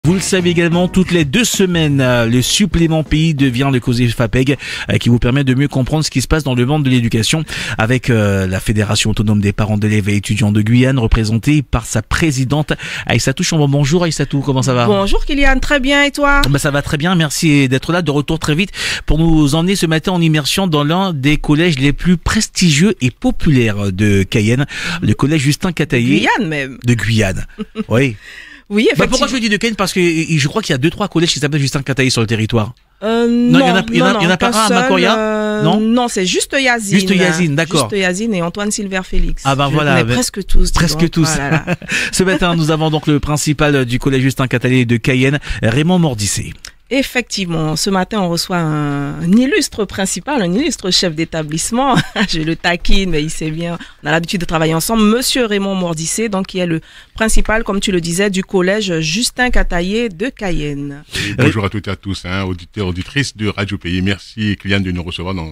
Vous le savez également, toutes les 2 semaines, le supplément pays devient le COSE FAPEG qui vous permet de mieux comprendre ce qui se passe dans le monde de l'éducation avec la Fédération autonome des parents d'élèves et étudiants de Guyane, représentée par sa présidente Aïssatou Chambon. Bonjour Aïssatou, comment ça va? Bonjour Kylian, très bien, et toi? Ça va très bien, merci d'être là, de retour très vite pour nous emmener ce matin en immersion dans l'un des collèges les plus prestigieux et populaires de Cayenne, le collège Justin Cataillé. Guyane même. De Guyane, oui. Oui, effectivement. Pourquoi je dis de Cayenne? Parce que je crois qu'il y a 2-3 collèges qui s'appellent Justin Cataillé sur le territoire. Non, il y en a pas un à Macoria? Non, c'est juste Yazine. Juste Yazine, d'accord. Juste Yazine et Antoine Silver Félix. Ah ben voilà. Presque tous. Presque tous. Voilà. Ce matin, nous avons donc le principal du collège Justin Cataillé de Cayenne, Raymond Mordissé. Effectivement, ce matin, on reçoit un illustre principal, un illustre chef d'établissement. Je le taquine, mais il sait bien. On a l'habitude de travailler ensemble. Monsieur Raymond Mordissé, donc, qui est le principal, comme tu le disais, du collège Justin Cataillé de Cayenne. Et bonjour à toutes et à tous, auditeurs, auditrices de Radio Pays. Merci, Kylian, de nous recevoir dans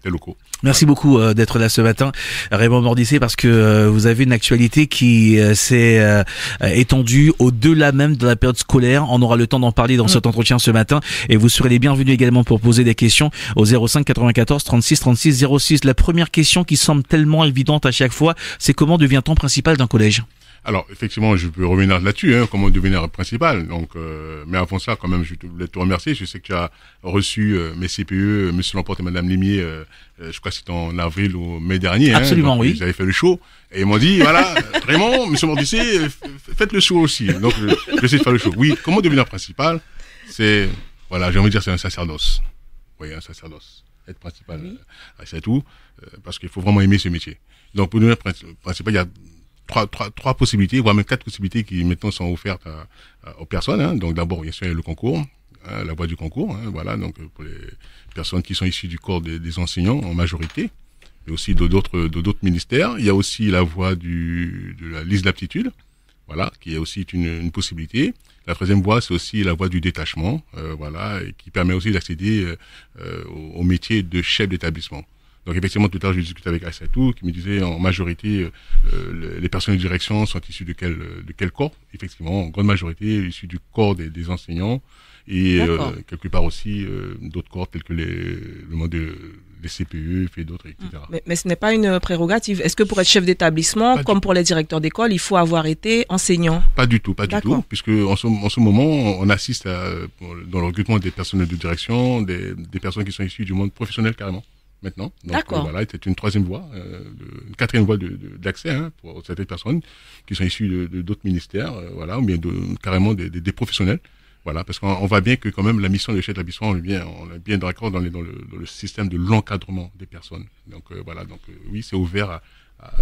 tes locaux. Merci beaucoup d'être là ce matin, Raymond Mordissé, parce que vous avez une actualité qui s'est étendue au-delà même de la période scolaire. On aura le temps d'en parler dans cet entretien ce matin, et vous serez les bienvenus également pour poser des questions au 05 94 36 36 06. La première question qui semble tellement évidente à chaque fois, c'est comment devient-on principal d'un collège? Alors, effectivement, je peux revenir là-dessus, comment devenir principal. Donc, mais avant ça, quand même, je voulais te remercier. Je sais que tu as reçu mes CPE, Monsieur Lamporte et Madame Limier, je crois que c'était en avril ou mai dernier. Absolument, donc, oui. Ils avaient fait le show. Et ils m'ont dit, voilà, Raymond, Monsieur Mordissé, faites le show aussi. Donc, j'essaie de faire le show. Oui, comment devenir principal? C'est, voilà, j'ai envie de dire, c'est un sacerdoce. Oui, un sacerdoce. Être principal, c'est tout. Parce qu'il faut vraiment aimer ce métier. Donc, pour devenir principal, il y a trois possibilités, voire même 4 possibilités qui maintenant sont offertes aux personnes. Donc d'abord, bien sûr, il y a le concours, la voie du concours. Voilà, donc pour les personnes qui sont issues du corps des enseignants en majorité, mais aussi d'autres ministères. Il y a aussi la voie de la liste d'aptitude, voilà, qui est aussi une possibilité. La troisième voie, c'est aussi la voie du détachement, voilà, et qui permet aussi d'accéder au métier de chef d'établissement. Donc effectivement, tout à l'heure, je discutais avec Aïssatou, qui me disait en majorité, les personnes de direction sont issues de quel corps? Effectivement, en grande majorité, issues du corps des enseignants et quelque part aussi d'autres corps tels que le monde des CPE, fait d'autres, etc. Mais ce n'est pas une prérogative. Est-ce que pour être chef d'établissement, comme pour les directeurs d'école, il faut avoir été enseignant? Pas du tout, puisque en ce moment, on assiste dans le recrutement des personnels de direction, des personnes qui sont issues du monde professionnel carrément. Maintenant. Donc, voilà, c'est une troisième voie, une quatrième voie d'accès pour certaines personnes qui sont issues de d'autres ministères, voilà, ou bien carrément des professionnels. Voilà, parce qu'on voit bien que quand même la mission de chef d'établissement, on est bien d'accord dans le système de l'encadrement des personnes. Donc voilà, donc oui, c'est ouvert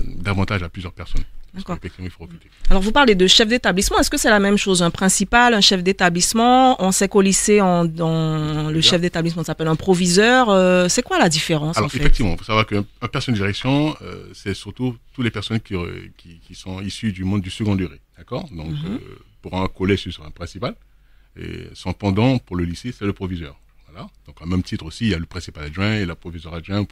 davantage à plusieurs personnes. D'accord. Il faut recruter. Alors vous parlez de chef d'établissement, est-ce que c'est la même chose, un principal, un chef d'établissement? On sait qu'au lycée, le chef d'établissement s'appelle un proviseur. C'est quoi la différence? Alors en fait, effectivement, il faut savoir qu'un personne de direction, c'est surtout toutes les personnes qui sont issues du monde du second degré, d'accord? Donc pour un collège, ce sera un principal, et son pendant pour le lycée, c'est le proviseur. Voilà. Donc à même titre aussi, il y a le principal adjoint et le proviseur adjoint.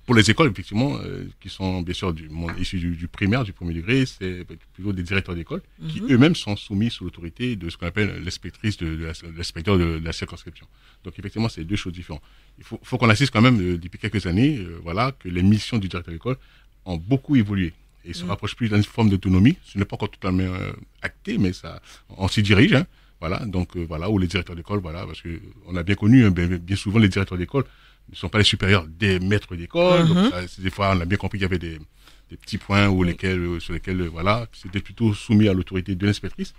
Pour les écoles, effectivement, qui sont bien sûr issus du primaire, du premier degré, c'est plutôt des directeurs d'école qui eux-mêmes sont soumis sous l'autorité de ce qu'on appelle l'inspectrice l'inspecteur de la circonscription. Donc effectivement, c'est 2 choses différentes. Il faut qu'on assiste quand même depuis quelques années, voilà, que les missions du directeur d'école ont beaucoup évolué et se rapprochent plus d'une forme d'autonomie. Ce n'est pas encore totalement acté, mais on s'y dirige. Voilà, donc voilà, où les directeurs d'école, voilà, parce que on a bien connu, bien souvent les directeurs d'école ne sont pas les supérieurs des maîtres d'école. Donc des fois, on a bien compris qu'il y avait des petits points sur lesquels voilà, c'était plutôt soumis à l'autorité de l'inspectrice.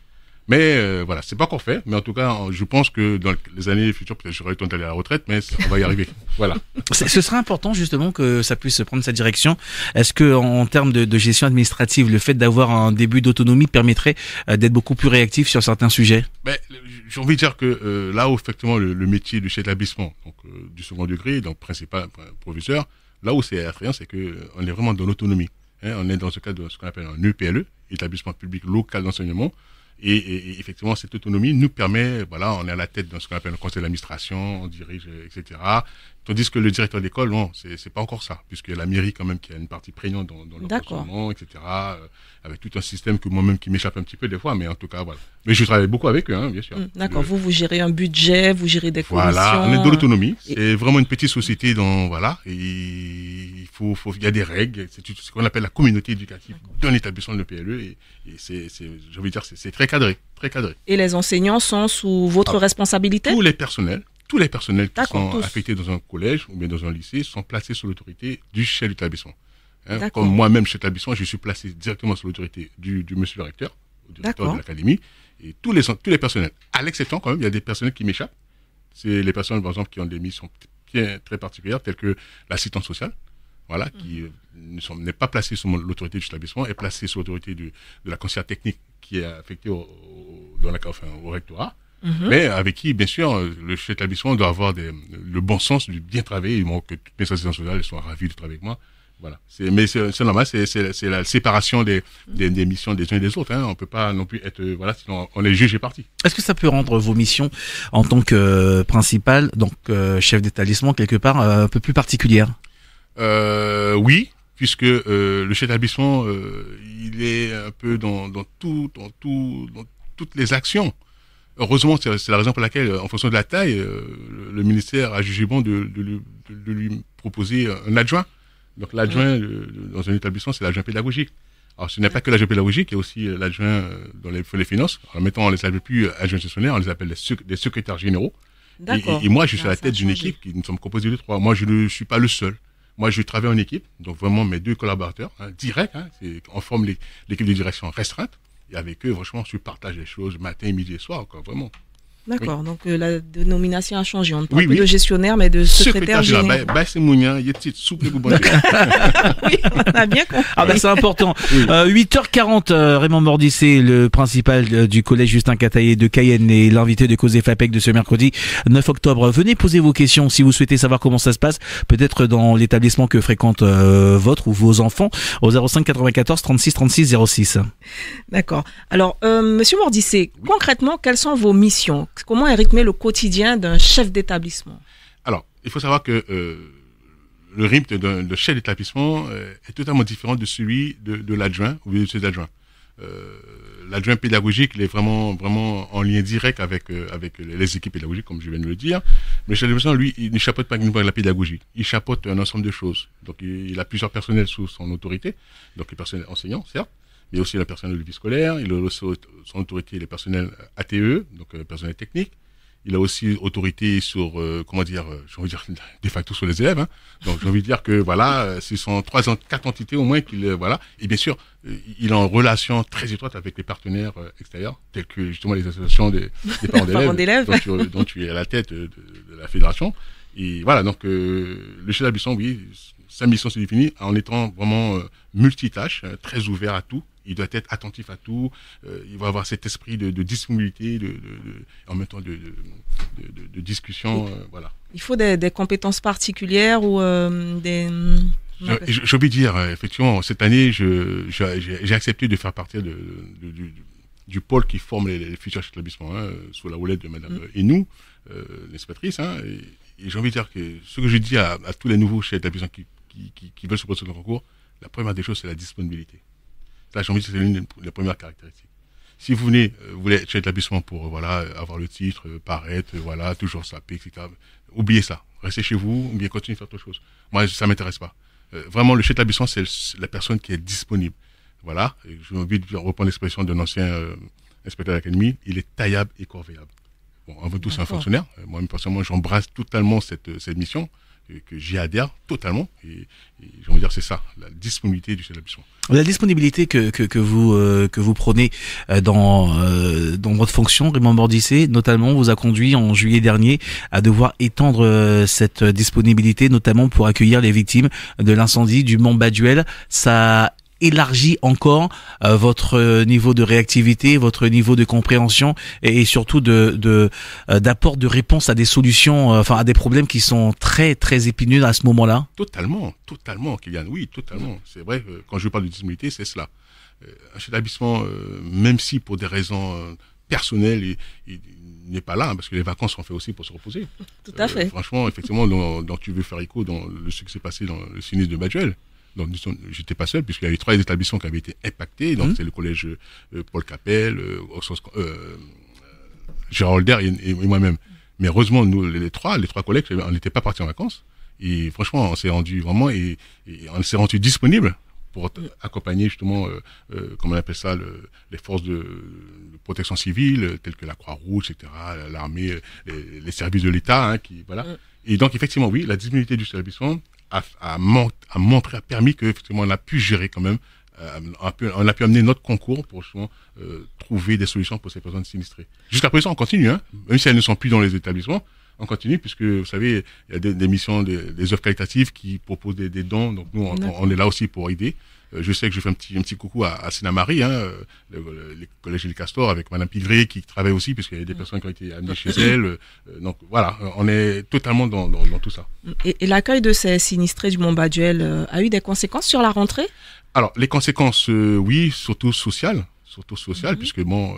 Mais voilà, c'est pas encore fait. Mais en tout cas, je pense que dans les années futures, peut-être j'aurai le temps d'aller à la retraite, mais on va y arriver. Voilà. Ce serait important justement que ça puisse prendre sa direction. Est-ce que en termes de gestion administrative, le fait d'avoir un début d'autonomie permettrait d'être beaucoup plus réactif sur certains sujets? J'ai envie de dire que là où effectivement le métier de chef d'établissement, donc du second degré, donc principal, proviseur, là où c'est attrayant, c'est que on est vraiment dans l'autonomie. On est dans ce cadre de ce qu'on appelle un EPLE, établissement public local d'enseignement. Et effectivement, cette autonomie nous permet, voilà, on est à la tête de ce qu'on appelle le conseil d'administration, on dirige, etc. Tandis que le directeur d'école, non, c'est pas encore ça, puisque la mairie quand même qui a une partie prégnante dans le fonctionnement, etc. Avec tout un système que moi-même qui m'échappe un petit peu des fois, mais en tout cas voilà. Mais je travaille beaucoup avec eux, hein, bien sûr. D'accord. Vous gérez un budget, vous gérez des commissions. Voilà, on est de l'autonomie. C'est vraiment une petite société dont voilà, et il y a des règles. C'est ce qu'on appelle la communauté éducative d'un établissement de PLE et c'est, je veux dire, c'est très cadré, très cadré. Et les enseignants sont sous votre responsabilité? Tous les personnels qui sont affectés dans un collège ou bien dans un lycée sont placés sous l'autorité du chef d'établissement. Hein, comme moi-même, chef d'établissement, je suis placé directement sous l'autorité du monsieur le recteur, du directeur de l'académie, et tous les personnels. À l'exception, quand même, il y a des personnels qui m'échappent. C'est les personnes, par exemple, qui ont des missions très particulières, telles que l'assistance sociale, voilà, qui n'est pas placée sous l'autorité du établissement, est placée sous l'autorité de la conseillère technique qui est affectée au rectorat. Mais avec qui, bien sûr, le chef d'établissement doit avoir le bon sens du bien travailler. Que toutes mes assistants sociales soient ravis de travailler avec moi. Voilà. Mais c'est normal, c'est la séparation des missions des uns et des autres. Hein. On peut pas non plus être, voilà, sinon on est juge et parti. Est-ce que ça peut rendre vos missions en tant que principal, donc chef d'établissement quelque part, un peu plus particulières? Oui, puisque le chef d'établissement, il est un peu dans toutes les actions. Heureusement, c'est la raison pour laquelle, en fonction de la taille, le ministère a jugé bon de lui proposer un adjoint. Donc l'adjoint dans un établissement, c'est l'adjoint pédagogique. Alors ce n'est pas que l'adjoint pédagogique, il y a aussi l'adjoint dans les finances. En mettant, on les appelle plus adjoints gestionnaires, on les appelle des secrétaires généraux. Et moi, je suis à la tête d'une équipe qui nous sommes composés de 3. Moi, je ne suis pas le seul. Moi, je travaille en équipe, donc vraiment mes 2 collaborateurs, directs, on forme l'équipe de direction restreinte. Et avec eux, franchement, je partage les choses matin, midi et soir, quoi, vraiment. D'accord, oui. Donc la dénomination a changé. On ne parle plus de gestionnaire, mais de secrétaire général. C'est mounien, il y a petite soupe, vous bonne. Oui, on a bien compris. Ah bah c'est important. Oui. 8h40, Raymond Mordisset, le principal du collège Justin Cataillé de Cayenne et l'invité de Cause FAPEC de ce mercredi 9 octobre. Venez poser vos questions si vous souhaitez savoir comment ça se passe, peut-être dans l'établissement que fréquente votre ou vos enfants, au 05 94 36 36 06. D'accord. Alors, Monsieur Mordisset, concrètement, quelles sont vos missions? Comment est rythmé le quotidien d'un chef d'établissement? Alors, il faut savoir que le rythme d'un chef d'établissement est totalement différent de celui de l'adjoint ou de ses adjoints. L'adjoint pédagogique, il est vraiment en lien direct avec les équipes pédagogiques, comme je viens de le dire. Mais le chef d'établissement, lui, il ne chapeaute pas uniquement la pédagogie. Il chapeaute un ensemble de choses. Donc, il a plusieurs personnels sous son autorité. Donc, les personnels enseignants, certes. Mais aussi le personnel de vie scolaire, il a aussi son autorité les personnels ATE, donc personnel technique. Il a aussi autorité sur, j'ai envie de dire, de facto sur les élèves. Hein. Donc j'ai envie de dire que voilà, ce sont 4 entités au moins qu'il voilà. Et bien sûr, il est en relation très étroite avec les partenaires extérieurs, tels que justement les associations des parents d'élèves, dont tu es à la tête de la fédération. Et voilà, donc le chef d'établissement, oui, sa mission se définit en étant vraiment multitâche, très ouvert à tout. Il doit être attentif à tout. Il va avoir cet esprit de disponibilité, en même temps de discussion. Voilà. Il faut des compétences particulières ou des... J'ai envie de dire, effectivement, cette année, j'ai accepté de faire partie du pôle qui forme les futurs établissements, sous la houlette de Madame Enou, l'inspectrice. Et j'ai envie de dire que ce que je dis à tous les nouveaux chefs d'établissement qui veulent se poser dans le concours, la première des choses, c'est la disponibilité. Là, j'ai envie de dire que c'est l'une des premières caractéristiques. Si vous voulez être chef d'établissement pour avoir le titre, paraître, toujours saper, etc. Oubliez ça. Restez chez vous, ou bien continuez à faire autre chose. Moi, ça m'intéresse pas. Vraiment, le chef d'établissement, c'est la personne qui est disponible. Voilà. Et j'ai envie de reprendre l'expression d'un ancien inspecteur d'académie. Il est taillable et corvéable. Bon, avant tout, c'est un fonctionnaire. Moi-même, personnellement, j'embrasse totalement cette mission. Que j'y adhère totalement et j'ai envie de dire c'est ça, la disponibilité du chef d'établissement. La disponibilité que vous prenez dans votre fonction, Raymond Mordisset, notamment, vous a conduit en juillet dernier à devoir étendre cette disponibilité, notamment pour accueillir les victimes de l'incendie du Mont Baduel. Ça élargit encore votre niveau de réactivité, votre niveau de compréhension et surtout d'apport de réponse à des solutions, à des problèmes qui sont très très épineux à ce moment-là. Totalement, Kylian. Oui, totalement. C'est vrai. Quand je parle de disponibilité, c'est cela. un chef d'établissement, même si pour des raisons personnelles, il n'est pas là, hein, parce que les vacances sont faites aussi pour se reposer. Tout à fait. Franchement, effectivement, donc tu veux faire écho dans ce qui s'est passé dans le sinistre de Baduel. Donc, j'étais pas seul, puisqu'il y avait 3 établissements qui avaient été impactés. Donc, c'est le collège Paul Capel, Gérard Holder et moi-même. Mais heureusement, nous, les trois collègues, on n'était pas partis en vacances. Et franchement, on s'est rendu vraiment, et on s'est rendu disponible pour accompagner justement, comment on appelle ça, les forces de protection civile, telles que la Croix-Rouge, etc., l'armée, les services de l'État, hein, voilà. Et donc, effectivement, oui, la disponibilité du établissement a permis qu'effectivement, on a pu gérer quand même, on a pu amener notre concours pour justement trouver des solutions pour ces personnes sinistrées. Jusqu'à présent, on continue, hein, même si elles ne sont plus dans les établissements, on continue, puisque vous savez, il y a des missions, des offres qualitatives qui proposent des dons, donc nous, on est là aussi pour aider. Je sais que je fais un petit coucou à Sénat-Marie, hein, le collège Gilles Castor, avec Madame Pigré, qui travaille aussi, puisqu'il y a des personnes qui ont été amenées chez elle. Donc voilà, on est totalement dans tout ça. Et l'accueil de ces sinistrés du Mont Baduel a eu des conséquences sur la rentrée? Alors, les conséquences, oui, surtout sociales, puisque bon,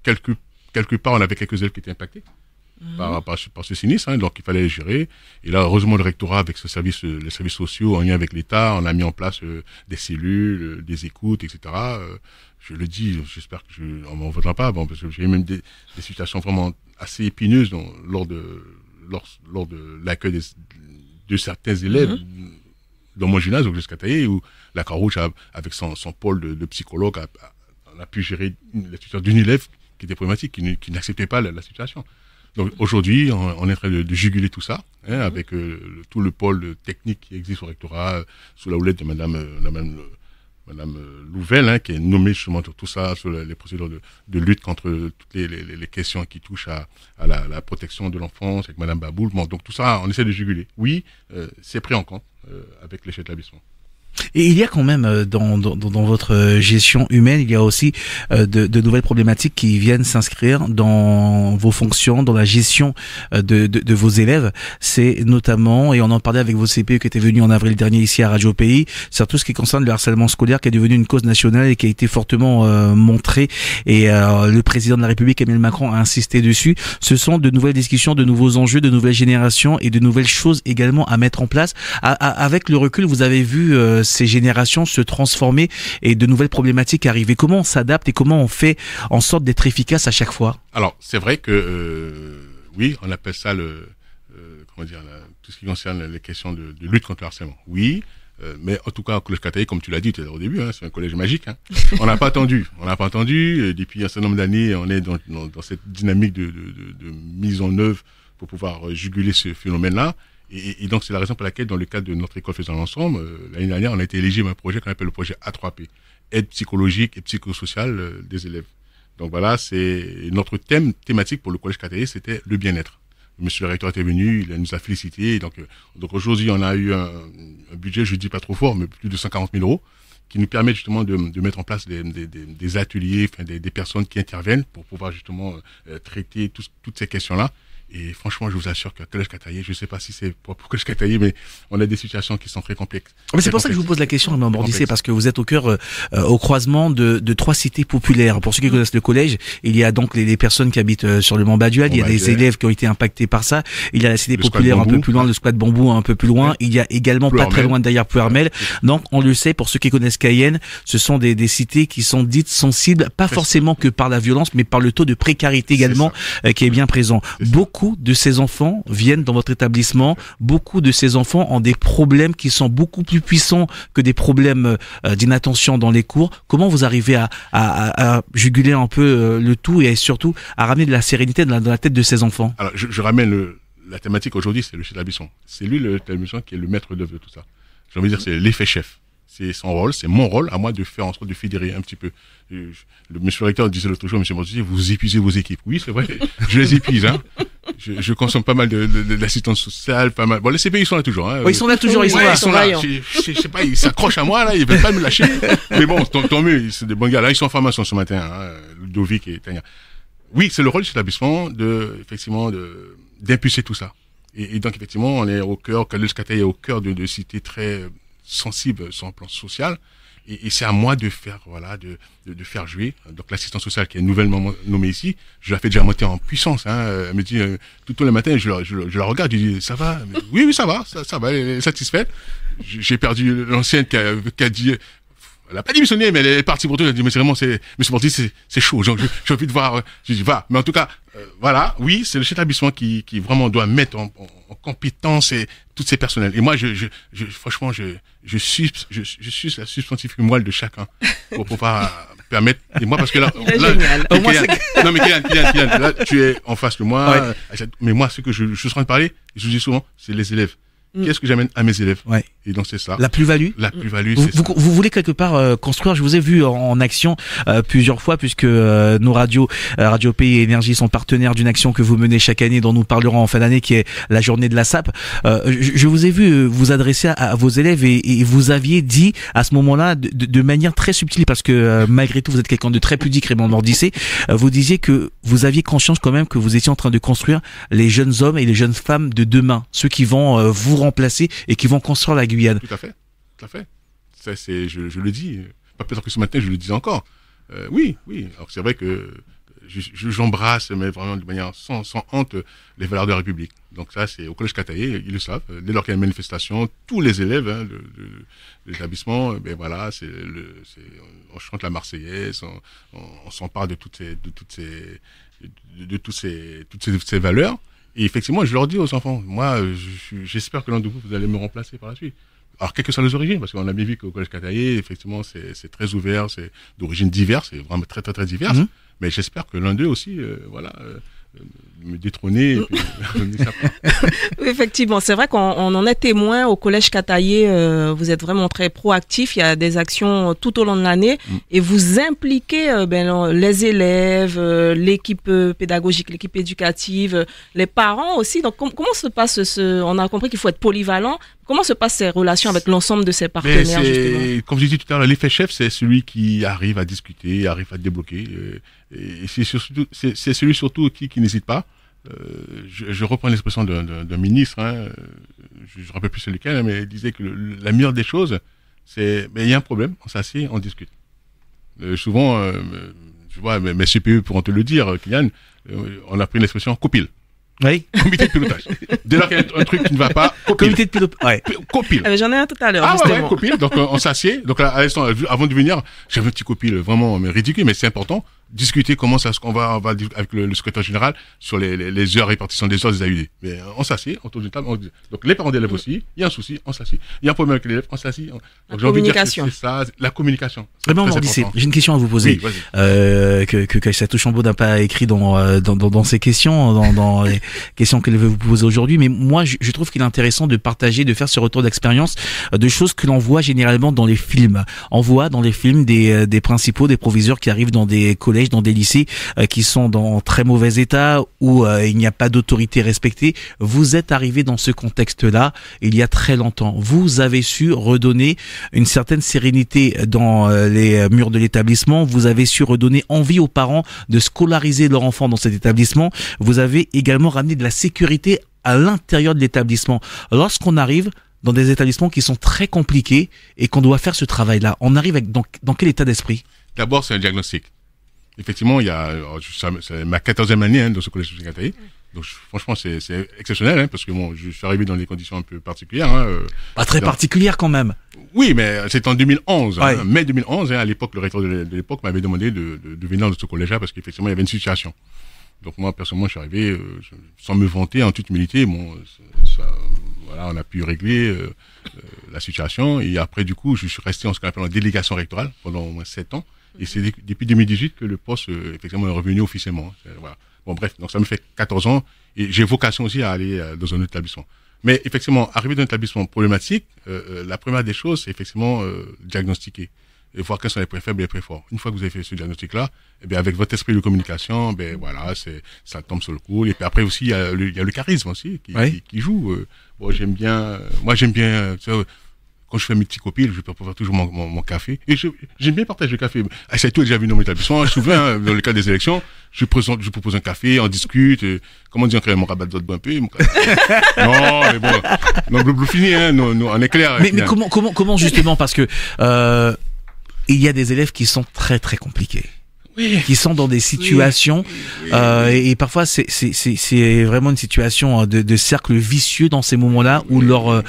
quelque part, on avait quelques élèves qui étaient impactés par ce sinistre, hein, donc il fallait les gérer. Et là, heureusement, le rectorat, avec les services sociaux, en lien avec l'État, on a mis en place des cellules, des écoutes, etc. Je le dis, j'espère on m'en voudra pas, bon, parce que j'ai eu même des situations vraiment assez épineuses lors de l'accueil de certains élèves dans mon gymnase, au Jusqu'à Taillé, où la Croix-Rouge, avec son pôle de psychologue, on a pu gérer la situation d'une élève qui était problématique, qui n'acceptait pas la situation. Donc aujourd'hui, on est en train de juguler tout ça, hein, avec tout le pôle technique qui existe au rectorat, sous la houlette de Madame Louvel, hein, qui est nommée justement sur tout ça, sur les procédures de lutte contre toutes les questions qui touchent à la protection de l'enfance, avec Madame Baboul. Bon, donc tout ça, on essaie de juguler. Oui, c'est pris en compte avec les chefs d'établissement. Et il y a quand même dans votre gestion humaine, il y a aussi de nouvelles problématiques qui viennent s'inscrire dans vos fonctions, dans la gestion de vos élèves. C'est notamment, et on en parlait avec vos CPE qui étaient venus en avril dernier ici à Radio Pays, sur tout ce qui concerne le harcèlement scolaire qui est devenu une cause nationale et qui a été fortement montré. Et le président de la République, Emmanuel Macron, a insisté dessus. Ce sont de nouvelles discussions, de nouveaux enjeux, de nouvelles générations et de nouvelles choses également à mettre en place. Avec le recul, vous avez vu ces générations se transformer et de nouvelles problématiques arriver. Comment on s'adapte et comment on fait en sorte d'être efficace à chaque fois? Alors, c'est vrai que, oui, on appelle ça tout ce qui concerne les questions de lutte contre le harcèlement. Oui, mais en tout cas, au collège Kataï, comme tu l'as dit au début, hein, c'est un collège magique. Hein. On n'a pas attendu. Depuis un certain nombre d'années, on est dans cette dynamique de mise en œuvre pour pouvoir juguler ce phénomène-là. Et donc, c'est la raison pour laquelle, dans le cadre de notre école faisant l'ensemble, l'année dernière, on a été éligible à un projet qu'on appelle le projet A3P, aide psychologique et psychosociale des élèves. Donc voilà, c'est notre thématique pour le collège Kataï, c'était le bien-être. Monsieur le recteur était venu, il nous a félicité. Donc aujourd'hui, on a eu un budget, je dis pas trop fort, mais plus de 140 000 euros, qui nous permet justement de mettre en place des ateliers, des personnes qui interviennent pour pouvoir justement traiter toutes ces questions-là. Et franchement, je vous assure que Collège Kataï, je ne sais pas si c'est pour Collège Kataï, mais on a des situations qui sont très complexes. Mais c'est pour ça que je vous pose la question, Raymond Mordissé, parce que vous êtes au cœur, au croisement de 3 cités populaires. Pour ceux qui connaissent le collège, il y a donc les personnes qui habitent sur le Mont Baduel, il y a des élèves qui ont été impactés par ça, il y a la cité populaire un peu plus loin, le squat Bambou un peu plus loin, il y a également pas très loin derrière Puermel. Donc, on le sait, pour ceux qui connaissent Cayenne, ce sont des cités qui sont dites sensibles, pas forcément que par la violence, mais par le taux de précarité également, qui est bien présent. Beaucoup de ces enfants viennent dans votre établissement. Beaucoup de ces enfants ont des problèmes qui sont beaucoup plus puissants que des problèmes d'inattention dans les cours. Comment vous arrivez à juguler un peu le tout et surtout à ramener de la sérénité dans la tête de ces enfants? Alors, je ramène la thématique aujourd'hui, c'est le chef d'établissement. C'est lui, le chef d'établissement, qui est le maître d'œuvre de tout ça. J'ai envie de dire, c'est l'effet chef. C'est son rôle, c'est mon rôle, à moi de faire en sorte de fédérer un petit peu. Le monsieur le recteur disait l'autre jour, monsieur Mordissé, vous épuisez vos équipes. Oui, c'est vrai, je les épuise, hein. Je consomme pas mal d'assistance sociale, pas mal. Bon, les CPI, ils sont là toujours, hein. Oui, ils sont là toujours, ils sont là. Je sais pas, ils s'accrochent à moi, là, ils veulent pas me lâcher. Mais bon, tant mieux, c'est des bons gars. Là, ils sont en formation ce matin, hein, Ludovic et Tania. Oui, c'est le rôle de cet établissement d'impulser tout ça. Et donc, effectivement, on est au cœur, Collège Kataï est au cœur de cités très sensibles sur le plan social. et c'est à moi de faire, voilà, de faire jouer. Donc l'assistante sociale qui est nouvellement nommée ici, je la fais déjà monter en puissance. Elle me dit tout le matin, je la regarde, je dis ça va, oui ça va, elle est satisfaite. J'ai perdu l'ancienne qui a dit. Elle a pas démissionné, mais elle est partie pour tout. Elle a dit, mais vraiment, monsieur Mordi, c'est chaud. J'ai envie de voir. Je dis, va. Mais en tout cas, voilà, oui, c'est le chef d'établissement qui vraiment doit mettre en compétence toutes ces personnels. Et moi, franchement, je suis la substantif moelle de chacun pour pouvoir permettre. Et moi, parce que là, génial. Non, mais Kylian, là, tu es en face de moi. Ouais. Mais moi, ce que je suis en train de parler, je vous dis souvent, c'est les élèves. Qu'est-ce que j'amène à mes élèves? Ouais. Et donc c'est ça. La plus-value. La plus-value. Vous voulez quelque part construire. Je vous ai vu en action plusieurs fois, puisque nos radios, Radio Pays et Énergie sont partenaires d'une action que vous menez chaque année, dont nous parlerons en fin d'année, qui est la journée de la SAP. Je vous ai vu vous adresser à vos élèves et vous aviez dit à ce moment-là de manière très subtile, parce que malgré tout vous êtes quelqu'un de très pudique, Raymond Mordissé, vous disiez que vous aviez conscience quand même que vous étiez en train de construire les jeunes hommes et les jeunes femmes de demain, ceux qui vont vous remplacer et qui vont construire la Guyane. Tout à fait. Ça, je le dis. Pas peut-être que ce matin, je le disais encore. Oui. Alors, c'est vrai que j'embrasse, mais vraiment de manière sans honte, les valeurs de la République. Donc ça, c'est au Collège Kataye, ils le savent. Dès lors qu'il y a une manifestation, tous les élèves de l'établissement, ben voilà, on chante la Marseillaise, on s'empare de toutes ces valeurs. Et effectivement, je leur dis aux enfants, moi, j'espère que l'un de vous allez me remplacer par la suite. Alors, quelles que soient les origines, parce qu'on a bien vu qu'au Collège Kataye, effectivement, c'est très ouvert, c'est d'origines diverses, c'est vraiment très, très, très diverses. Mais j'espère que l'un d'eux aussi, me détrôner. Et puis, oui, effectivement, c'est vrai qu'on en est témoin au Collège Kataye. Vous êtes vraiment très proactif. Il y a des actions tout au long de l'année et vous impliquez les élèves, l'équipe pédagogique, l'équipe éducative, les parents aussi. Donc, comment se passe on a compris qu'il faut être polyvalent. Comment se passent ces relations avec l'ensemble de ces partenaires, justement? Comme je disais tout à l'heure, l'effet chef, c'est celui qui arrive à discuter, arrive à débloquer. Et c'est celui surtout qui n'hésite pas. Je reprends l'expression d'un ministre, je ne rappelle plus c'est lequel, mais il disait que la meilleure des choses, c'est, il y a un problème, on s'assied, on discute. Souvent, je vois, mes CPE pourront te le dire, Kylian, on a pris l'expression copile. Oui. Comité de pilotage. Dès lors qu'il y a un truc qui ne va pas, copile. Comité de pilotage. Ouais. Copile. J'en ai un tout à l'heure, justement. Ouais, copile. Donc, on s'assied. Donc, à l'instant, avant de venir, j'avais un petit copile vraiment ridicule, mais c'est important. Discuter comment on va avec le secrétaire général sur les heures, répartition des heures des AUD. Mais on s'assied, autour d'une table. Donc, les parents d'élèves aussi, il y a un souci, on s'assied. Il y a un problème avec l'élève, on s'assied. La communication. C'est ça, la communication. Vraiment, Mordissé, j'ai une question à vous poser. Oui, que Satou Chambaud n'a pas écrit dans ses questions, dans les questions qu'elle veut vous poser aujourd'hui. Mais moi, je trouve qu'il est intéressant de partager, de faire ce retour d'expérience de choses que l'on voit généralement dans les films. On voit dans les films des principaux, des proviseurs qui arrivent dans des collèges, dans des lycées qui sont dans très mauvais état, où il n'y a pas d'autorité respectée. Vous êtes arrivé dans ce contexte-là il y a très longtemps. Vous avez su redonner une certaine sérénité dans les murs de l'établissement. Vous avez su redonner envie aux parents de scolariser leur enfant dans cet établissement. Vous avez également ramené de la sécurité à l'intérieur de l'établissement. Lorsqu'on arrive dans des établissements qui sont très compliqués et qu'on doit faire ce travail-là, on arrive dans quel état d'esprit? D'abord, c'est un diagnostic. Effectivement, c'est ma 14e année dans ce collège de Kataye. Donc franchement, c'est exceptionnel, parce que je suis arrivé dans des conditions un peu particulières. Pas très particulières quand même. Oui, mais c'est en 2011, mai 2011. À l'époque, le recteur de l'époque m'avait demandé de venir dans ce collège-là parce qu'effectivement, il y avait une situation. Donc moi, personnellement, je suis arrivé sans me vanter, en toute humilité. Voilà, on a pu régler la situation. Et après, du coup, je suis resté en ce qu'on appelle en délégation rectorale pendant au moins 7 ans. Et c'est depuis 2018 que le poste, effectivement, est revenu officiellement. Voilà. Bon, bref, donc ça me fait 14 ans et j'ai vocation aussi à aller dans un autre établissement. Mais effectivement, arriver dans un établissement problématique, la première des choses, c'est effectivement diagnostiquer et voir quels sont les points faibles et les points forts. Une fois que vous avez fait ce diagnostic-là, eh bien, avec votre esprit de communication, voilà, ça tombe sur le coup. Et puis après aussi, il y a le charisme aussi qui joue. Moi, j'aime bien, tu sais, quand je fais mes petits copiles, je peux faire toujours mon café. Et j'aime bien partager le café. C'est tout déjà vu dans mon établissement. Souvent, dans le cas des élections, je propose un café, on discute. Comment dire, mon rabat de un peu. Non, mais bon. Non, bleu fini, on est clair. Mais comment justement, parce que, il y a des élèves qui sont très très compliqués. Oui. Qui sont dans des situations et parfois c'est vraiment une situation de cercle vicieux dans ces moments-là où leurs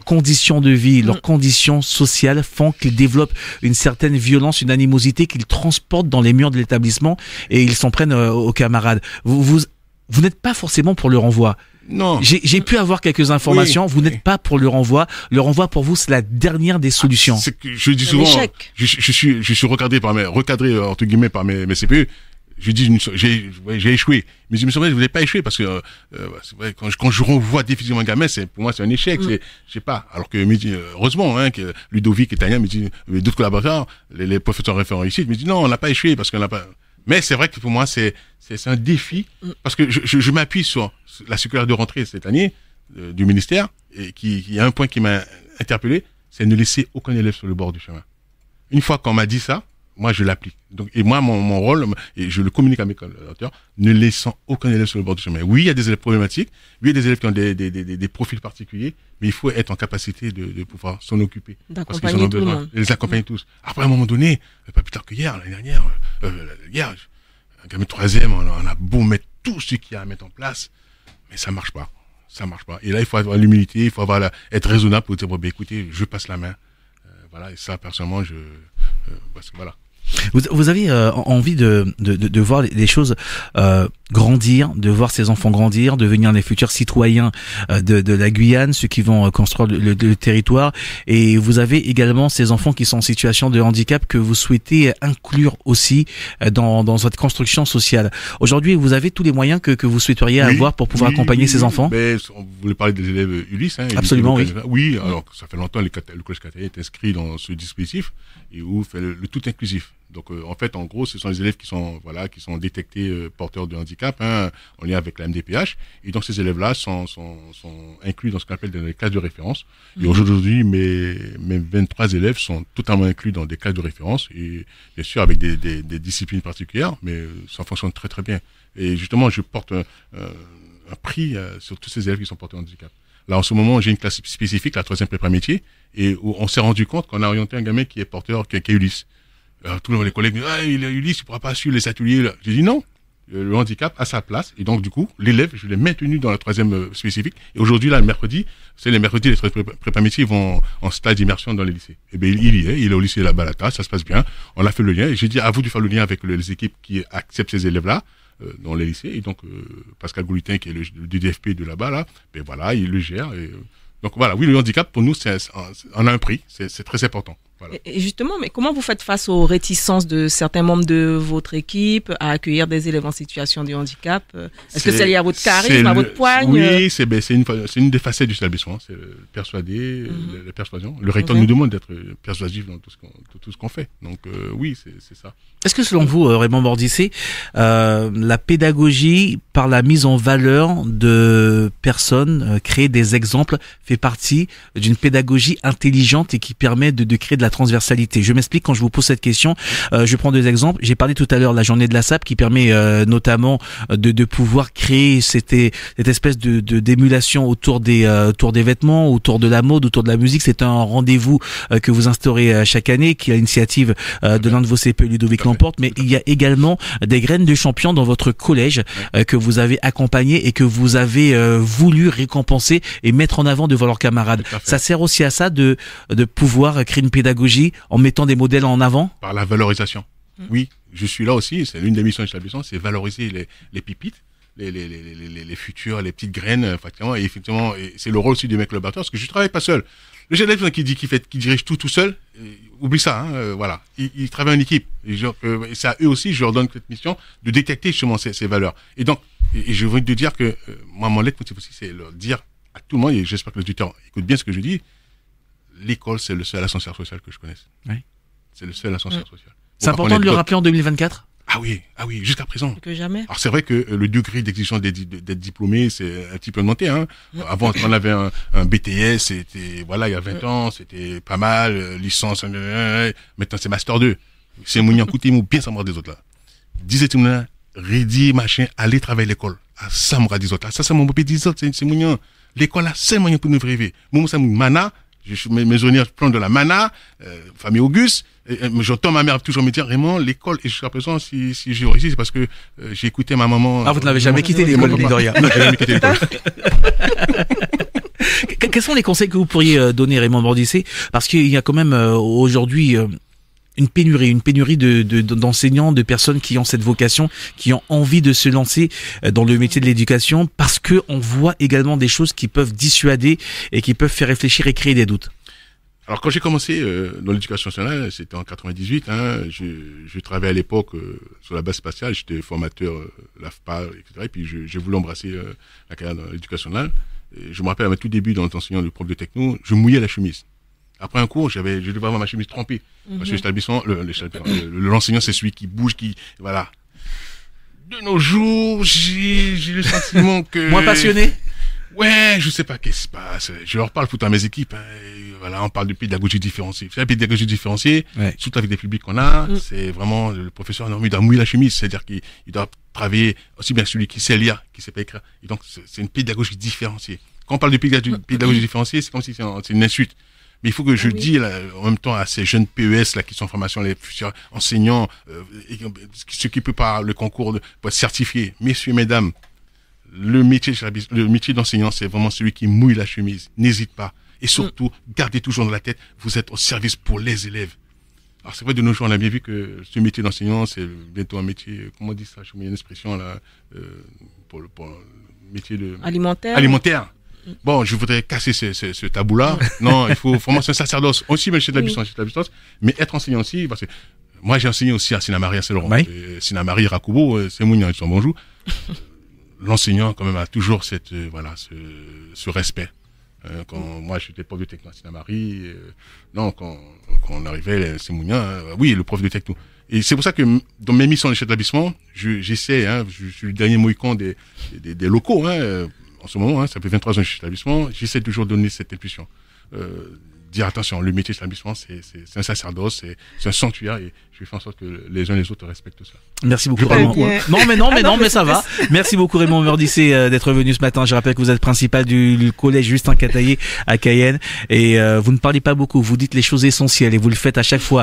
conditions de vie, leurs conditions sociales font qu'ils développent une certaine violence, une animosité qu'ils transportent dans les murs de l'établissement et ils s'en prennent aux camarades. Vous n'êtes pas forcément pour le renvoi. Non. J'ai pu avoir quelques informations. Vous n'êtes pas pour le renvoi. Le renvoi pour vous, c'est la dernière des solutions. C'est que je dis souvent, je suis recadré entre guillemets par mes CPE. Je dis, j'ai échoué. Mais je me suis dit, vous n'avez pas échoué parce que c'est vrai, quand je renvoie difficilement un gamin, pour moi c'est un échec. Je sais pas. Alors que heureusement que Ludovic et Tania me disent, d'autres collaborateurs, les professeurs référents ici, me disent non, on n'a pas échoué parce qu'on n'a pas. Mais c'est vrai que pour moi c'est un défi parce que je m'appuie sur la circulaire de rentrée cette année du ministère et il y a un point qui m'a interpellé, c'est ne laisser aucun élève sur le bord du chemin. Une fois qu'on m'a dit ça, moi je l'applique. Donc et moi mon rôle et je le communique à mes collaborateurs, ne laissant aucun élève sur le bord du chemin. Oui, il y a des élèves problématiques, oui, il y a des élèves qui ont des profils particuliers, mais il faut être en capacité de pouvoir s'en occuper parce qu'ils en ont besoin. Et les accompagner tous. Après à un moment donné, pas plus tard que hier, l'année dernière, un gamin de 3e, on a beau mettre tout ce qu'il y a à mettre en place, mais ça marche pas. Et là, il faut avoir l'humilité, il faut être raisonnable pour dire, bon, écoutez, je passe la main. Voilà, et ça, personnellement, parce que voilà. Vous avez envie de voir les choses grandir, de voir ces enfants grandir, devenir les futurs citoyens de la Guyane, ceux qui vont construire le territoire. Et vous avez également ces enfants qui sont en situation de handicap que vous souhaitez inclure aussi dans votre construction sociale. Aujourd'hui, vous avez tous les moyens que vous souhaiteriez avoir pour pouvoir accompagner ces enfants. Mais on voulait parler des élèves Ulysse. Absolument, oui. Oui, alors ça fait longtemps que le collège Catalan est inscrit dans ce dispositif et où fait le tout inclusif. Donc en gros, ce sont les élèves qui sont détectés porteurs de handicap en lien avec la MDPH. Et donc ces élèves-là sont inclus dans ce qu'on appelle des classes de référence. Et aujourd'hui, mes 23 élèves sont totalement inclus dans des classes de référence et bien sûr avec des disciplines particulières, mais ça fonctionne très très bien. Et justement, je porte un prix sur tous ces élèves qui sont porteurs de handicap. Là, en ce moment, j'ai une classe spécifique, la 3e prépa métier, et où on s'est rendu compte qu'on a orienté un gamin qui est porteur, qui est Ulysse. Tous les collègues me disent, il est Ulysse, il pourra pas suivre les ateliers. J'ai dit non, le handicap a sa place. Et donc, du coup, l'élève, je l'ai maintenu dans la 3e spécifique. Et aujourd'hui, là, les mercredis, les 3 prépa métiers vont en stage d'immersion dans les lycées. Et bien, il est au lycée de la Balata, ça se passe bien. On a fait le lien. Et j'ai dit, à vous de faire le lien avec les équipes qui acceptent ces élèves-là, dans les lycées. Et donc, Pascal Goulitin, qui est le DDFP de là-bas, là, ben voilà, il le gère. Et, donc voilà, oui, le handicap, pour nous, on a un prix. C'est très important. Voilà. Et justement, mais comment vous faites face aux réticences de certains membres de votre équipe à accueillir des élèves en situation de handicap? Est-ce que c'est lié à votre charisme, à votre poigne? Oui, c'est une des facettes du établissement. C'est persuader, la persuasion. Le recteur nous demande d'être persuasif dans tout ce qu'on fait. Donc oui, c'est ça. Est-ce que selon vous, Raymond Mordissé, la pédagogie par la mise en valeur de personnes, créer des exemples, fait partie d'une pédagogie intelligente et qui permet de créer de la transversalité? Je m'explique quand je vous pose cette question. Je prends 2 exemples. J'ai parlé tout à l'heure de la journée de la SAP qui permet notamment de pouvoir créer cette espèce d'émulation autour des vêtements, autour de la mode, autour de la musique. C'est un rendez-vous que vous instaurez chaque année, qui est à l'initiative de l'un de vos CPE, Ludovic Lamporte. Mais il y a également des graines de champions dans votre collège que vous avez accompagné et que vous avez voulu récompenser et mettre en avant devant leurs camarades. Ça sert aussi à ça de pouvoir créer une pédagogie en mettant des modèles en avant? Par la valorisation. Oui, je suis là aussi, c'est l'une des missions de l'établissement, c'est valoriser les pépites, les futurs, les petites graines, effectivement, et effectivement, c'est le rôle aussi de mes collaborateurs, parce que je travaille pas seul. Le chef d'équipe qui dirige tout seul, oublie ça, voilà. Il travaille en équipe. Et c'est à eux aussi, je leur donne cette mission de détecter justement ces valeurs. Et donc, je veux te dire que, moi, mon leitmotiv aussi, c'est leur dire à tout le monde, et j'espère que les auditeurs écoutent bien ce que je dis, l'école, c'est le seul ascenseur social que je connaisse. Oui. C'est le seul ascenseur social. C'est important de le rappeler en 2024? Ah oui, jusqu'à présent. Plus que jamais. Alors c'est vrai que le degré d'exigence d'être diplômé, c'est un petit peu monté. Avant, on avait un BTS, c'était, voilà, il y a 20 ans, c'était pas mal, licence, maintenant c'est Master 2. C'est mon coûté, bien savoir des autres là. Disait tout le monde, Ridi, machin, aller travailler à l'école. Ah, ça m'aura des autres là. Ça, c'est mon bébé des autres, c'est mon l'école là, c'est moyen pour nous rêver. Moi, ça, mana, mes honneurs prendre de la mana, famille Auguste, J'entends ma mère toujours me dire, Raymond, l'école, et jusqu'à présent, si j'ai réussi, c'est parce que j'ai écouté ma maman. Ah, vous n'avez jamais quitté l'école, mine de rien. J'ai jamais quitté l'école. Quels sont les conseils que vous pourriez donner, Raymond Mordisset? Parce qu'il y a quand même aujourd'hui une pénurie d'enseignants, de personnes qui ont cette vocation, qui ont envie de se lancer dans le métier de l'éducation, parce que on voit également des choses qui peuvent dissuader et qui peuvent faire réfléchir et créer des doutes. Alors, quand j'ai commencé dans l'éducation nationale, c'était en 98. Je travaillais à l'époque sur la base spatiale. J'étais formateur l'AFPA, etc. Et puis, j'ai voulu embrasser la carrière dans l'éducation nationale. Et je me rappelle à mon tout début, dans l'enseignant le prof de techno, je mouillais la chemise. Après un cours, je devais avoir ma chemise trempée. Parce que l'établissement, l'enseignant, c'est celui qui bouge, voilà. De nos jours, j'ai le sentiment que... Moins passionné? Ouais, je sais pas qu'est-ce qui se passe. Je leur parle tout à mes équipes. Voilà, on parle de pédagogie différenciée. La pédagogie différenciée, surtout avec des publics qu'on a, c'est vraiment le professeur a envie de mouiller la chemise. C'est-à-dire qu'il doit travailler aussi bien celui qui sait lire, qui sait pas écrire. Et donc, c'est une pédagogie différenciée. Quand on parle de pédagogie différenciée, c'est comme si c'est une insulte. Mais il faut que je dise là, en même temps à ces jeunes PES là qui sont en formation, les futurs enseignants, ceux qui préparent le concours pour être certifiés, messieurs, mesdames, le métier d'enseignant, c'est vraiment celui qui mouille la chemise. N'hésite pas. Et surtout, gardez toujours dans la tête, vous êtes au service pour les élèves. Alors c'est vrai, de nos jours, on a bien vu que ce métier d'enseignant, c'est bientôt un métier, comment on dit ça, je mets une expression là, pour le métier de... Alimentaire. Bon, je voudrais casser ce tabou-là. Non, il faut vraiment, c'est un sacerdoce. Aussi, même chez la Bistonce, mais être enseignant aussi, parce que moi, j'ai enseigné aussi à Sinamari, à Saint-Laurent. Oui. Sinamari, Rakubo, c'est Mounian, ils sont bonjour. L'enseignant, quand même, a toujours ce respect. Quand moi, j'étais prof de techno à Sinamari, quand on arrivait, c'est Mounian, oui, le prof de techno. Et c'est pour ça que dans mes missions de chef d'établissement, j'essaie, je suis le dernier mohican des locaux, en ce moment, ça fait 23 ans que je suis chez l'établissement, j'essaie toujours de donner cette impulsion. Dire attention, le métier de l'établissement, c'est un sacerdoce, c'est un sanctuaire, et je vais faire en sorte que les uns et les autres respectent ça. Merci beaucoup, Raymond. Non, mais ça va. Merci beaucoup, Raymond Mordisset, d'être venu ce matin. Je rappelle que vous êtes principal du collège Justin Cataillé à Cayenne, et vous ne parlez pas beaucoup, vous dites les choses essentielles, et vous le faites à chaque fois.